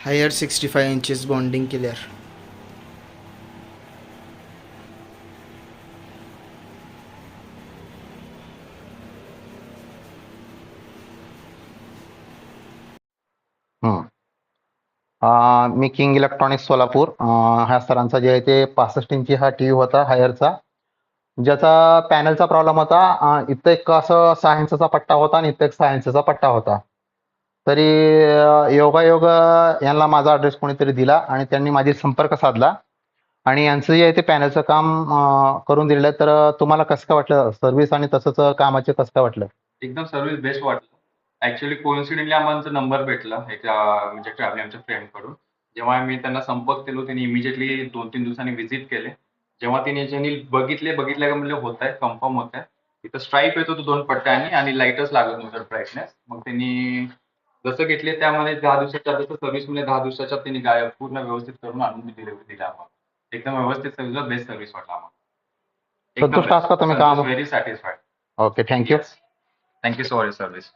Higher 65 inches bonding clear. मी king electronics Solapur. ह्या सरांचा जे आहे ते 65 इंची हा टी व्ही होता हायरचा, ज्याचा पॅनलचा प्रॉब्लेम होता. इथं एक असं 6 इंचचा पट्टा होता आणि इथं एक 6 इंचचा पट्टा होता. तरी योगायोग यांना माझा ॲड्रेस कोणीतरी दिला आणि त्यांनी माझी संपर्क साधला आणि यांचं जे आहे ते पॅनलचं काम करून दिलेलं आहे. तर तुम्हाला कसं काय वाटलं सर्व्हिस आणि तसंच कामाचे कसं काय वाटलं? एकदम सर्व्हिस बेस्ट वाटलं. ऍक्च्युली कोइन्सिडेंटली आम्हाला नंबर भेटला एका म्हणजे ट्रॅव्हलिंग आमच्या फ्रेंडकडून. जेव्हा मी त्यांना संपर्क केलो त्यांनी इमिजिएटली 2-3 दिवसांनी व्हिजिट केले. जेव्हा त्यांनी बघितल्या का म्हणले होत आहे, कन्फर्म होत आहे. इथं स्ट्राईप येत होतो 2 पट्ट्यांनी आणि लाईटच लागत नव्हतं ब्राईटनेस. मग त्यांनी जसं घेतले त्यामध्ये 10 दिवसाच्या जसं सर्व्हिसमध्ये 10 दिवसाच्या त्यांनी पूर्ण व्यवस्थित करून आणून डिलिव्हरी दिली आम्हाला. एकदम व्यवस्थित सर्व्हिस, बेस्ट सर्व्हिस वाटला आम्हाला. संतुष्ट आहात का तुम्ही काम? Very satisfied. Okay, thank you. Thank you so much, service.